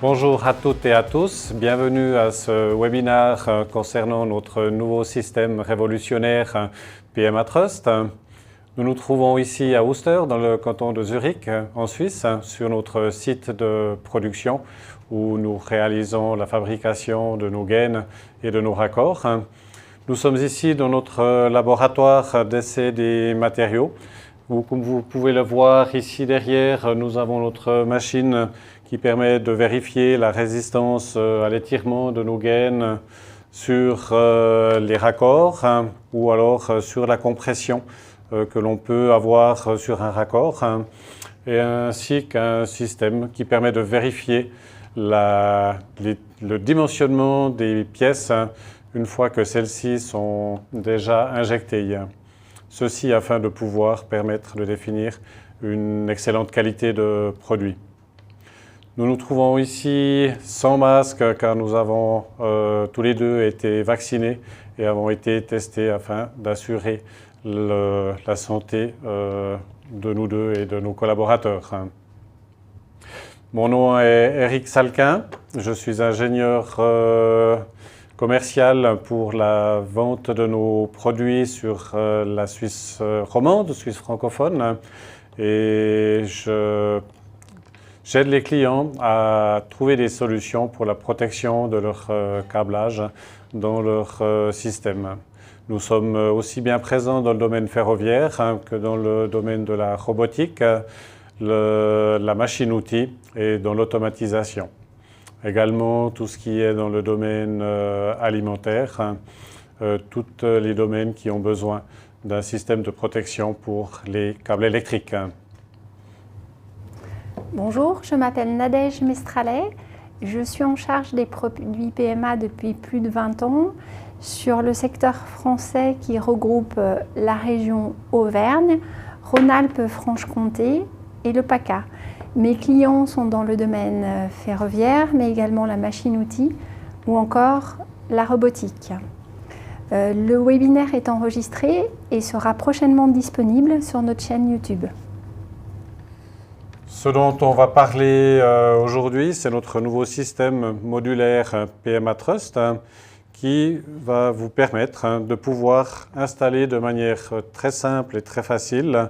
Bonjour à toutes et à tous, bienvenue à ce webinaire concernant notre nouveau système révolutionnaire PMA Trust. Nous nous trouvons ici à Uster, dans le canton de Zurich, en Suisse, sur notre site de production où nous réalisons la fabrication de nos gaines et de nos raccords. Nous sommes ici dans notre laboratoire d'essai des matériaux. Comme vous pouvez le voir ici derrière, nous avons notre machine qui permet de vérifier la résistance à l'étirement de nos gaines sur les raccords ou alors sur la compression que l'on peut avoir sur un raccord, et ainsi qu'un système qui permet de vérifier le dimensionnement des pièces une fois que celles-ci sont déjà injectées. Ceci afin de pouvoir permettre de définir une excellente qualité de produit. Nous nous trouvons ici sans masque car nous avons tous les deux été vaccinés et avons été testés afin d'assurer la santé de nous deux et de nos collaborateurs. Mon nom est Eric Salquin, je suis ingénieur commercial pour la vente de nos produits sur la Suisse romande, Suisse francophone, et j'aide les clients à trouver des solutions pour la protection de leur câblage dans leur système. Nous sommes aussi bien présents dans le domaine ferroviaire que dans le domaine de la robotique, la machine-outil et dans l'automatisation. Également tout ce qui est dans le domaine alimentaire, tous les domaines qui ont besoin d'un système de protection pour les câbles électriques. Bonjour, je m'appelle Nadège Mestralet. Je suis en charge des produits PMA depuis plus de 20 ans sur le secteur français qui regroupe la région Auvergne, Rhône-Alpes-Franche-Comté et le PACA. Mes clients sont dans le domaine ferroviaire, mais également la machine-outil ou encore la robotique. Le webinaire est enregistré et sera prochainement disponible sur notre chaîne YouTube. Ce dont on va parler aujourd'hui, c'est notre nouveau système modulaire PMA Trust qui va vous permettre de pouvoir installer de manière très simple et très facile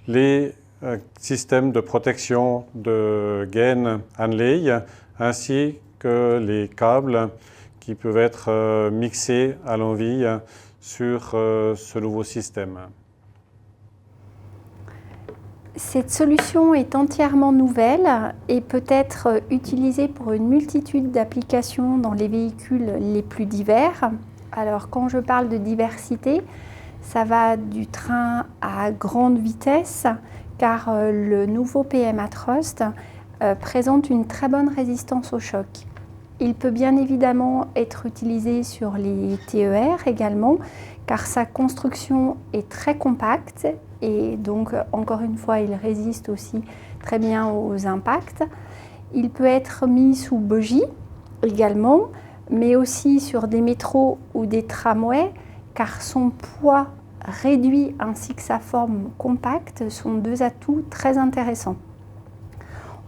les systèmes de protection de gaines Hanley ainsi que les câbles qui peuvent être mixés à l'envie sur ce nouveau système. Cette solution est entièrement nouvelle et peut être utilisée pour une multitude d'applications dans les véhicules les plus divers. Alors quand je parle de diversité, ça va du train à grande vitesse car le nouveau PMA Trust présente une très bonne résistance au choc. Il peut bien évidemment être utilisé sur les TER également car sa construction est très compacte et donc encore une fois il résiste aussi très bien aux impacts. Il peut être mis sous bogie également, mais aussi sur des métros ou des tramways car son poids réduit ainsi que sa forme compacte sont deux atouts très intéressants.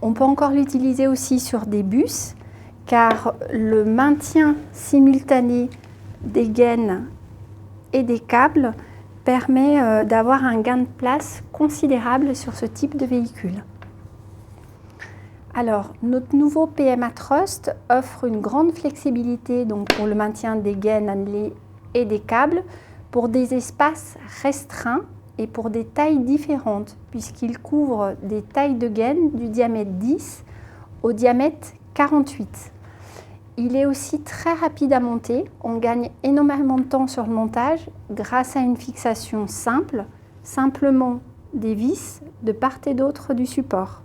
On peut encore l'utiliser aussi sur des bus car le maintien simultané des gaines et des câbles permet d'avoir un gain de place considérable sur ce type de véhicule. Alors, notre nouveau PMA Trust offre une grande flexibilité donc, pour le maintien des gaines Hanley et des câbles pour des espaces restreints et pour des tailles différentes puisqu'il couvre des tailles de gaines du diamètre 10 au diamètre 48. Il est aussi très rapide à monter, on gagne énormément de temps sur le montage grâce à une fixation simple, simplement des vis de part et d'autre du support.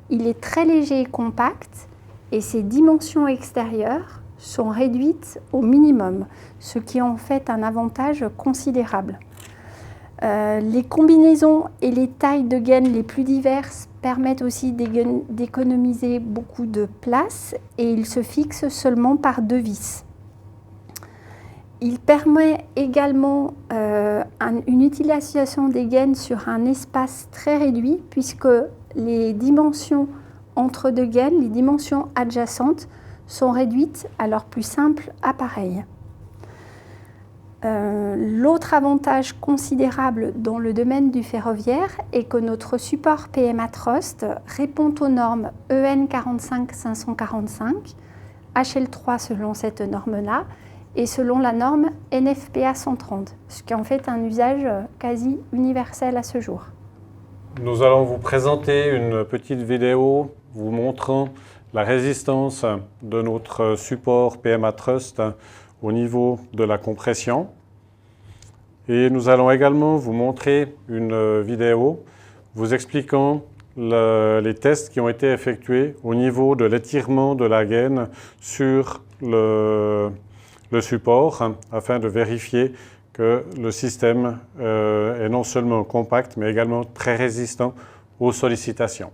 Il est très léger et compact et ses dimensions extérieures sont réduites au minimum, ce qui en fait un avantage considérable. Les combinaisons et les tailles de gaines les plus diverses permettent aussi d'économiser beaucoup de place et il se fixe seulement par deux vis. Il permet également une utilisation des gaines sur un espace très réduit puisque les dimensions entre deux gaines, les dimensions adjacentes sont réduites à leur plus simple appareil. L'autre avantage considérable dans le domaine du ferroviaire est que notre support PMA Trust répond aux normes EN 45545, HL3 selon cette norme-là, et selon la norme NFPA 130, ce qui en fait un usage quasi universel à ce jour. Nous allons vous présenter une petite vidéo vous montrant la résistance de notre support PMA Trust au niveau de la compression. Et nous allons également vous montrer une vidéo vous expliquant les tests qui ont été effectués au niveau de l'étirement de la gaine sur le support afin de vérifier que le système est non seulement compact mais également très résistant aux sollicitations.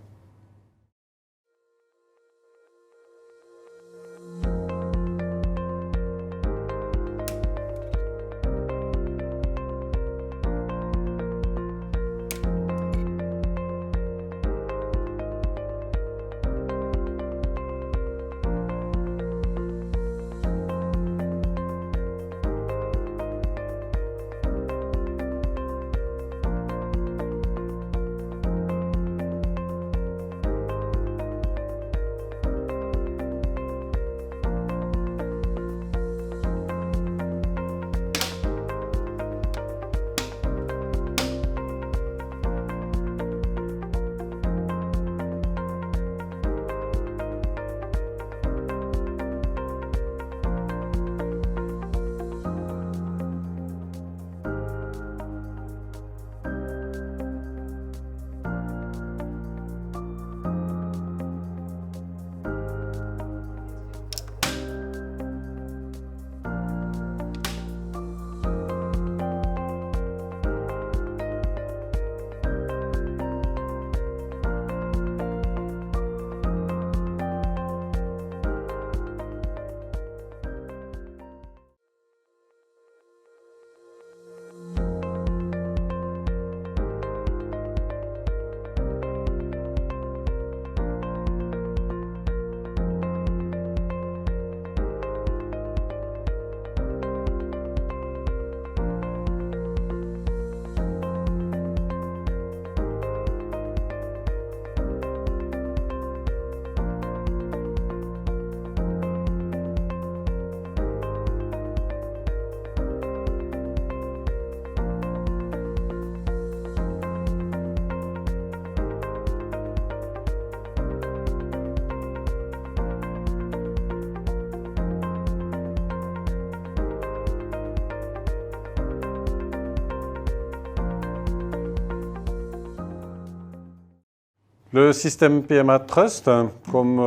Le système PMA Trust, comme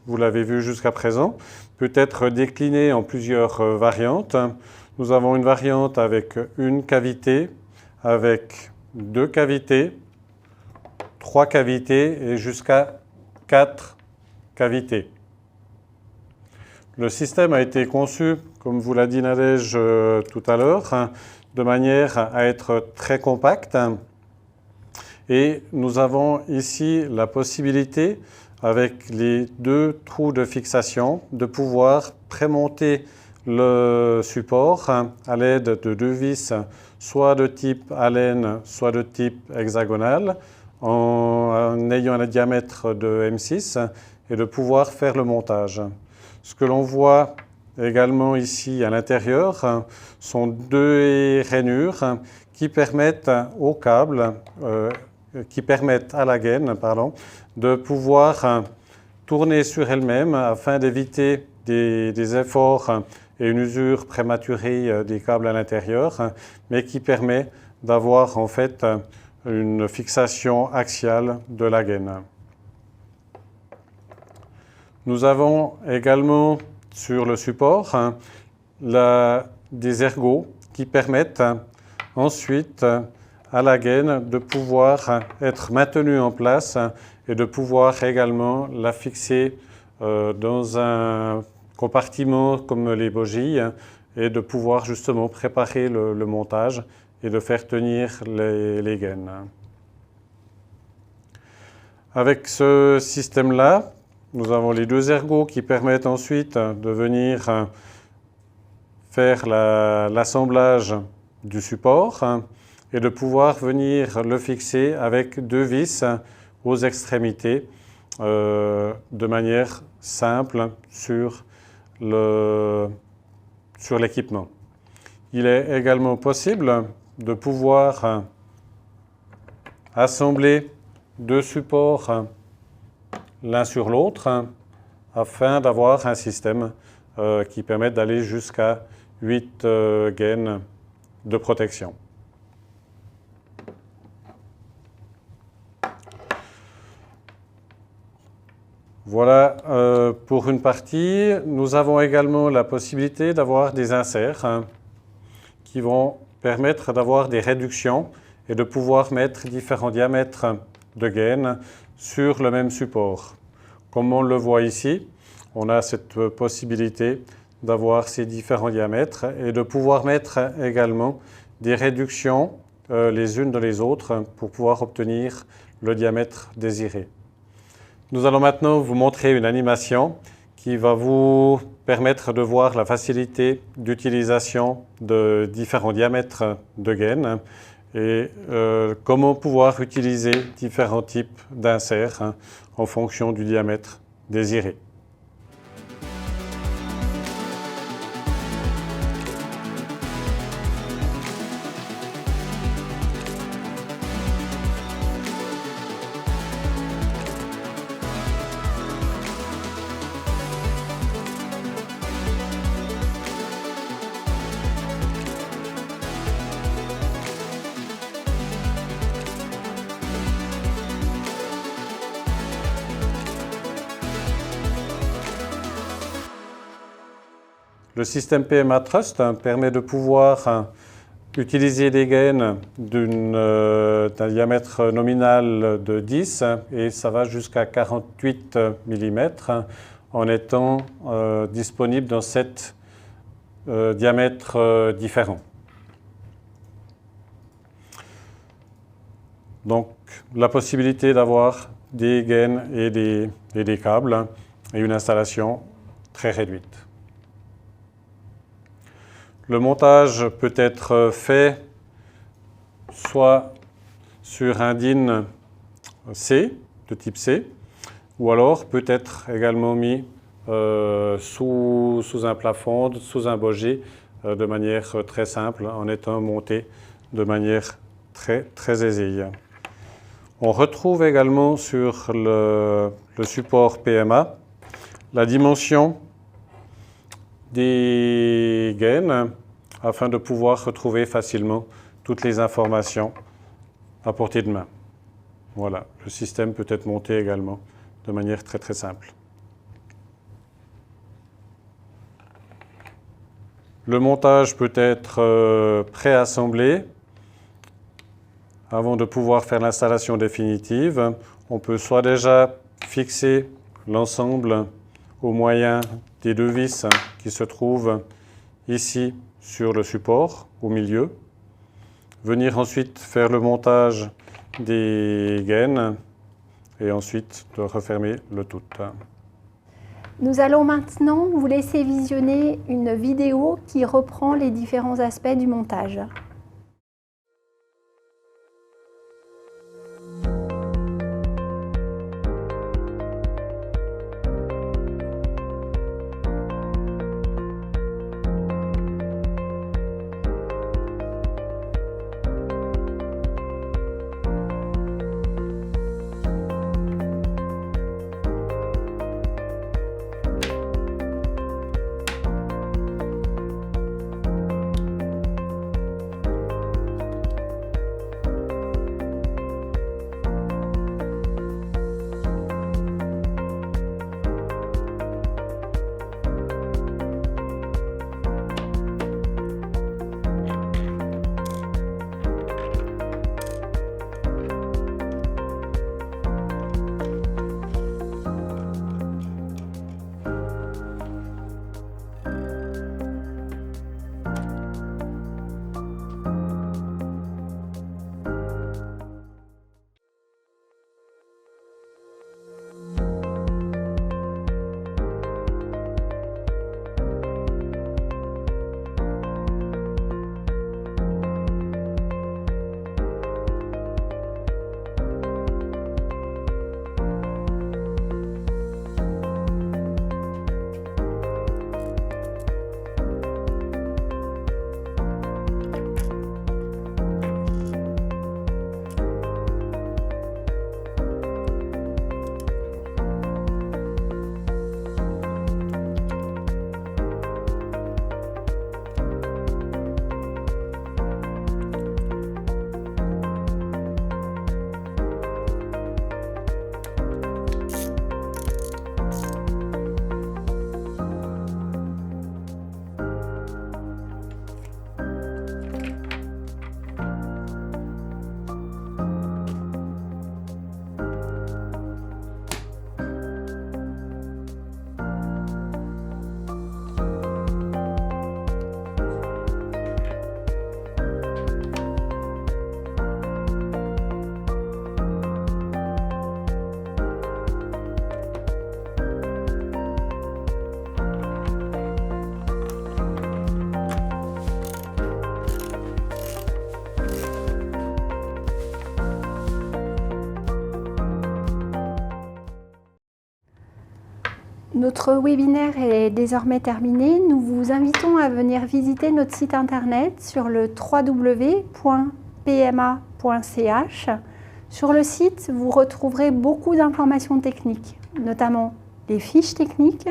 vous l'avez vu jusqu'à présent, peut être décliné en plusieurs variantes. Nous avons une variante avec une cavité, avec 2 cavités, 3 cavités et jusqu'à 4 cavités. Le système a été conçu, comme vous l'a dit Nadège tout à l'heure, de manière à être très compact. Et nous avons ici la possibilité, avec les 2 trous de fixation, de pouvoir prémonter le support à l'aide de 2 vis, soit de type Allen, soit de type hexagonal, en ayant un diamètre de M6 et de pouvoir faire le montage. Ce que l'on voit également ici à l'intérieur sont 2 rainures qui permettent au câble, qui permettent à la gaine de pouvoir tourner sur elle-même afin d'éviter des efforts et une usure prématurée des câbles à l'intérieur, mais qui permet d'avoir en fait une fixation axiale de la gaine. Nous avons également sur le support des ergots qui permettent ensuite à la gaine de pouvoir être maintenue en place et de pouvoir également la fixer dans un compartiment comme les bogies et de pouvoir justement préparer le montage et de faire tenir les gaines. Avec ce système-là, nous avons les deux ergots qui permettent ensuite de venir faire l'assemblage du support et de pouvoir venir le fixer avec deux vis aux extrémités de manière simple sur l'équipement. Il est également possible de pouvoir assembler deux supports l'un sur l'autre afin d'avoir un système qui permette d'aller jusqu'à 8 gaines de protection. Voilà pour une partie. Nous avons également la possibilité d'avoir des inserts qui vont permettre d'avoir des réductions et de pouvoir mettre différents diamètres de gaines sur le même support. Comme on le voit ici, on a cette possibilité d'avoir ces différents diamètres et de pouvoir mettre également des réductions les unes dans les autres pour pouvoir obtenir le diamètre désiré. Nous allons maintenant vous montrer une animation qui va vous permettre de voir la facilité d'utilisation de différents diamètres de gaines et comment pouvoir utiliser différents types d'inserts en fonction du diamètre désiré. Le système PMA Trust permet de pouvoir utiliser des gaines d'un diamètre nominal de 10 et ça va jusqu'à 48 mm en étant disponible dans 7 diamètres différents. Donc la possibilité d'avoir des gaines et des câbles et une installation très réduite. Le montage peut être fait soit sur un DIN C, de type C, ou alors peut être également mis sous un plafond, sous un boget, de manière très simple, en étant monté de manière très aisée. On retrouve également sur le support PMA la dimension des gaines afin de pouvoir retrouver facilement toutes les informations à portée de main. Voilà, le système peut être monté également de manière très simple. Le montage peut être préassemblé avant de pouvoir faire l'installation définitive. On peut soit déjà fixer l'ensemble au moyen des deux vis qui se trouvent ici sur le support, au milieu. Venir ensuite faire le montage des gaines et ensuite de refermer le tout. Nous allons maintenant vous laisser visionner une vidéo qui reprend les différents aspects du montage. Notre webinaire est désormais terminé. Nous vous invitons à venir visiter notre site internet sur le www.pma.ch. Sur le site, vous retrouverez beaucoup d'informations techniques, notamment les fiches techniques,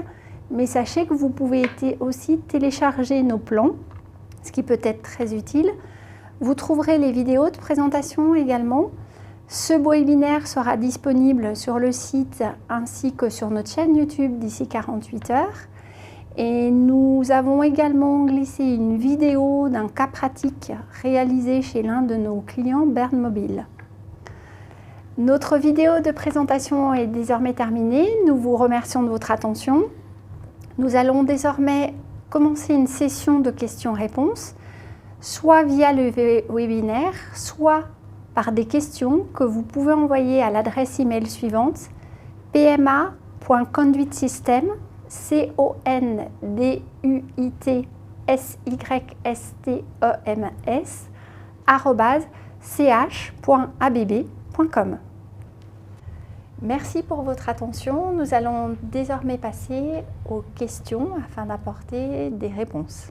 mais sachez que vous pouvez aussi télécharger nos plans, ce qui peut être très utile. Vous trouverez les vidéos de présentation également. Ce webinaire sera disponible sur le site ainsi que sur notre chaîne YouTube d'ici 48 heures. Et nous avons également glissé une vidéo d'un cas pratique réalisé chez l'un de nos clients Bern Mobile. Notre vidéo de présentation est désormais terminée. Nous vous remercions de votre attention. Nous allons désormais commencer une session de questions-réponses, soit via le webinaire, soit par des questions que vous pouvez envoyer à l'adresse email suivante pma.conduitsystem @ch.abb.com. Merci pour votre attention. Nous allons désormais passer aux questions afin d'apporter des réponses.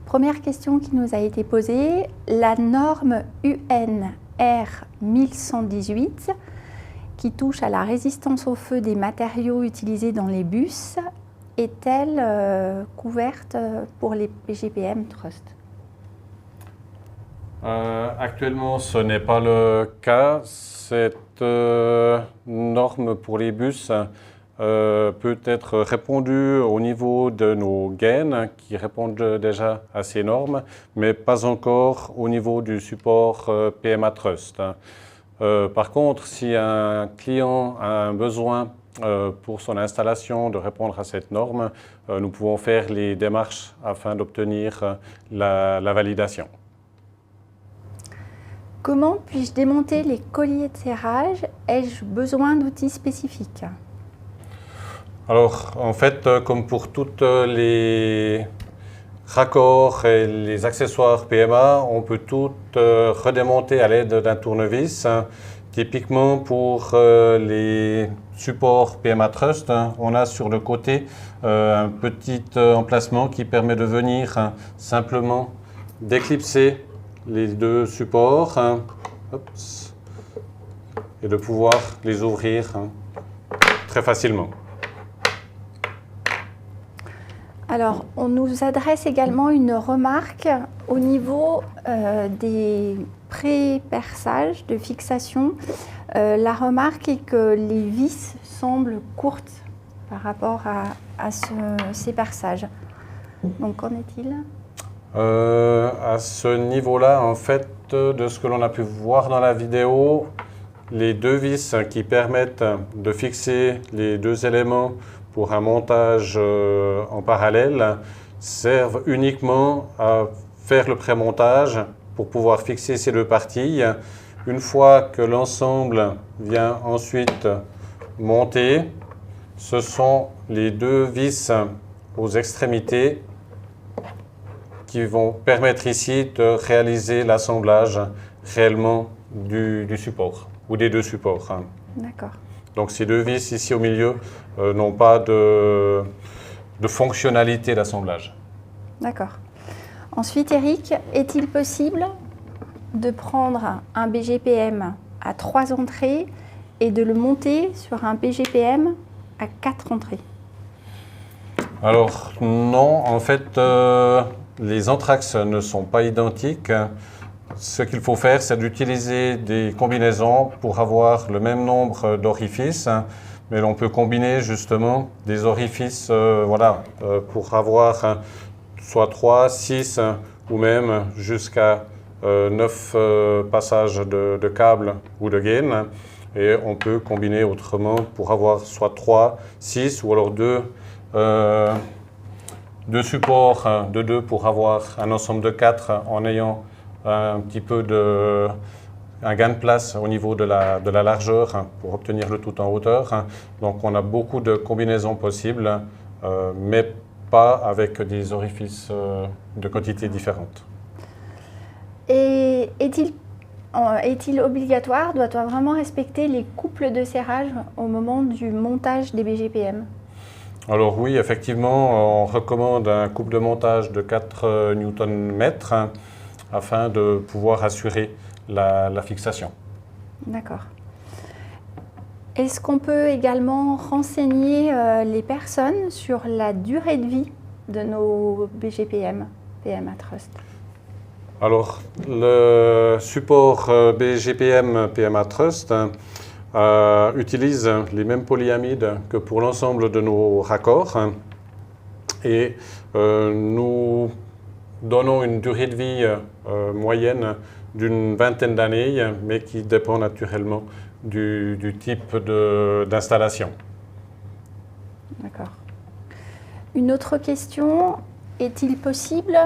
Première question qui nous a été posée, la norme UN R1118 qui touche à la résistance au feu des matériaux utilisés dans les bus est-elle couverte pour les PGPM Trust? Actuellement, ce n'est pas le cas. Cette norme pour les bus peut être répondue au niveau de nos gaines qui répondent déjà à ces normes, mais pas encore au niveau du support PMA Trust. Par contre, si un client a un besoin pour son installation de répondre à cette norme, nous pouvons faire les démarches afin d'obtenir la validation. Comment puis-je démonter les colliers de serrage? Ai-je besoin d'outils spécifiques? Alors, en fait, comme pour tous les raccords et les accessoires PMA, on peut tout redémonter à l'aide d'un tournevis. Typiquement, pour les supports PMA Trust, on a sur le côté un petit emplacement qui permet de venir simplement déclipser les deux supports et de pouvoir les ouvrir très facilement. Alors, on nous adresse également une remarque au niveau des pré-perçages de fixation. La remarque est que les vis semblent courtes par rapport à ces perçages. Donc, qu'en est-il? À ce niveau-là, en fait, de ce que l'on a pu voir dans la vidéo, les deux vis qui permettent de fixer les deux éléments pour un montage en parallèle servent uniquement à faire le pré-montage pour pouvoir fixer ces deux parties. Une fois que l'ensemble vient ensuite monter, ce sont les deux vis aux extrémités qui vont permettre ici de réaliser l'assemblage réellement du support ou des deux supports. D'accord. Donc ces deux vis ici au milieu n'ont pas de fonctionnalité d'assemblage. D'accord. Ensuite, Eric, est-il possible de prendre un BGPM à 3 entrées et de le monter sur un BGPM à 4 entrées? Alors non, en fait, les entraxes ne sont pas identiques. Ce qu'il faut faire, c'est d'utiliser des combinaisons pour avoir le même nombre d'orifices, mais l'on peut combiner justement des orifices pour avoir soit 3, 6 ou même jusqu'à 9 passages de câbles ou de gaines. Et on peut combiner autrement pour avoir soit 3, 6 ou alors 2 supports de 2 pour avoir un ensemble de 4 en ayant un petit peu un gain de place au niveau de la largeur pour obtenir le tout en hauteur. Donc on a beaucoup de combinaisons possibles, mais pas avec des orifices de quantité différentes. Et est-il obligatoire, doit-on vraiment respecter les couples de serrage au moment du montage des BGPM? Alors oui, effectivement, on recommande un couple de montage de 4 Nm afin de pouvoir assurer la fixation. D'accord. Est-ce qu'on peut également renseigner les personnes sur la durée de vie de nos BGPM, PMA Trust? Alors, le support BGPM PMA Trust utilise les mêmes polyamides que pour l'ensemble de nos raccords et nous donnons une durée de vie moyenne d'une vingtaine d'années, mais qui dépend naturellement du type d'installation. D'accord. Une autre question, est-il possible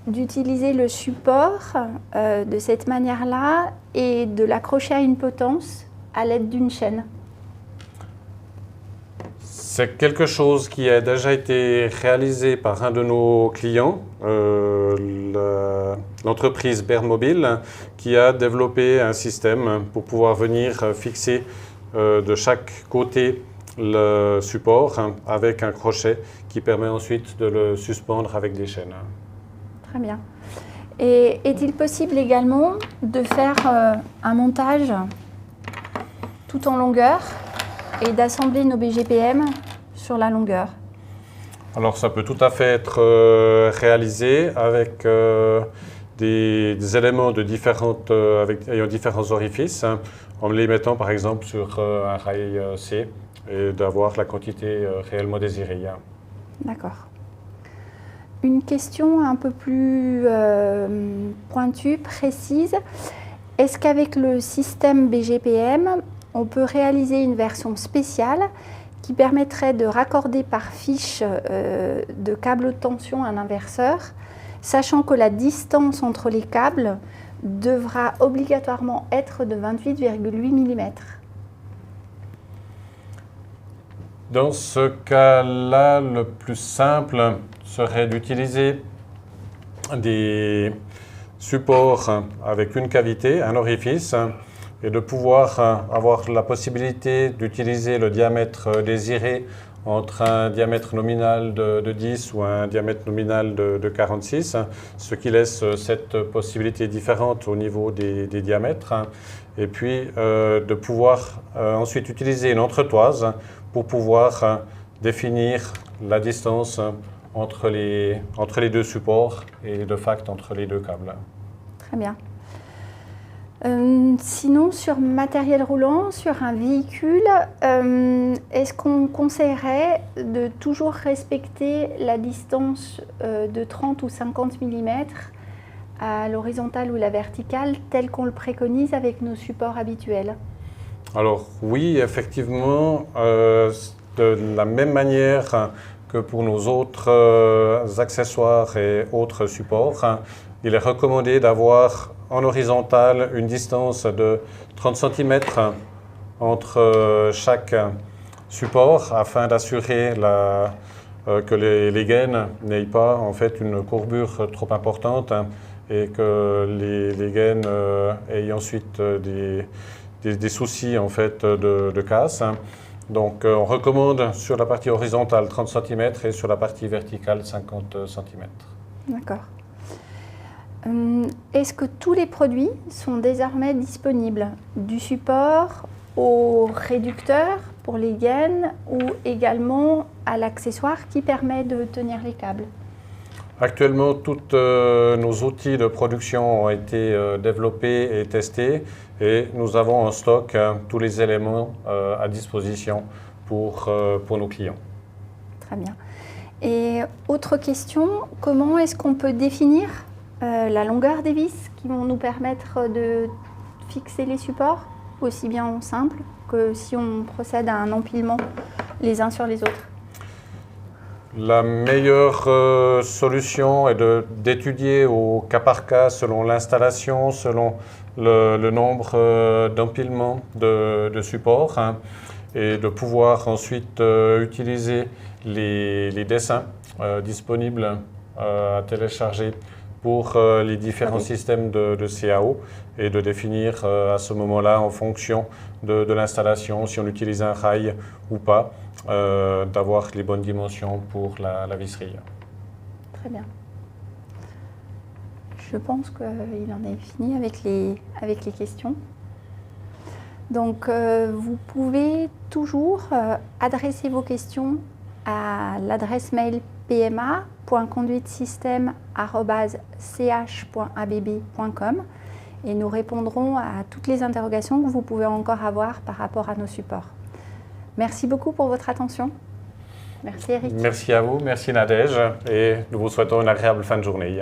d'utiliser le support de cette manière-là et de l'accrocher à une potence à l'aide d'une chaîne? C'est quelque chose qui a déjà été réalisé par un de nos clients, l'entreprise Bermobile, qui a développé un système pour pouvoir venir fixer de chaque côté le support avec un crochet qui permet ensuite de le suspendre avec des chaînes. Très bien. Et est-il possible également de faire un montage tout en longueur et d'assembler nos BGPM sur la longueur? Alors ça peut tout à fait être réalisé avec des éléments de ayant différents orifices, en les mettant par exemple sur un rail C et d'avoir la quantité réellement désirée. D'accord. Une question un peu plus pointue, précise. Est-ce qu'avec le système BGPM, on peut réaliser une version spéciale qui permettrait de raccorder par fiche de câble haute tension un inverseur, sachant que la distance entre les câbles devra obligatoirement être de 28,8 mm? Dans ce cas-là, le plus simple serait d'utiliser des supports avec une cavité, un orifice, et de pouvoir avoir la possibilité d'utiliser le diamètre désiré entre un diamètre nominal de 10 ou un diamètre nominal de 46, ce qui laisse cette possibilité différente au niveau des diamètres, et puis de pouvoir ensuite utiliser une entretoise pour pouvoir définir la distance entre les deux supports et de facto entre les deux câbles. Très bien. Sinon, sur matériel roulant, sur un véhicule, est-ce qu'on conseillerait de toujours respecter la distance de 30 ou 50 mm à l'horizontale ou la verticale, telle qu'on le préconise avec nos supports habituels? Alors oui, effectivement, de la même manière que pour nos autres accessoires et autres supports, il est recommandé d'avoir en horizontal une distance de 30 cm entre chaque support afin d'assurer que les gaines n'aient pas en fait une courbure trop importante et que les gaines aient ensuite des soucis en fait de casse. Donc on recommande sur la partie horizontale 30 cm et sur la partie verticale 50 cm. D'accord. Est-ce que tous les produits sont désormais disponibles, du support au réducteur pour les gaines ou également à l'accessoire qui permet de tenir les câbles? Actuellement, tous nos outils de production ont été développés et testés et nous avons en stock tous les éléments à disposition pour nos clients. Très bien. Et autre question, comment est-ce qu'on peut définir la longueur des vis qui vont nous permettre de fixer les supports, aussi bien en simple que si on procède à un empilement les uns sur les autres? La meilleure solution est d'étudier au cas par cas selon l'installation, selon le nombre d'empilements de supports et de pouvoir ensuite utiliser les dessins disponibles à télécharger pour les différents systèmes de CAO et de définir à ce moment-là, en fonction de l'installation, si on utilise un rail ou pas, d'avoir les bonnes dimensions pour la visserie. Très bien. Je pense qu'il en est fini avec les questions. Donc, vous pouvez toujours adresser vos questions à l'adresse mail pma.conduitesystem@ch.abb.com et nous répondrons à toutes les interrogations que vous pouvez encore avoir par rapport à nos supports. Merci beaucoup pour votre attention. Merci Eric. Merci à vous, merci Nadège et nous vous souhaitons une agréable fin de journée.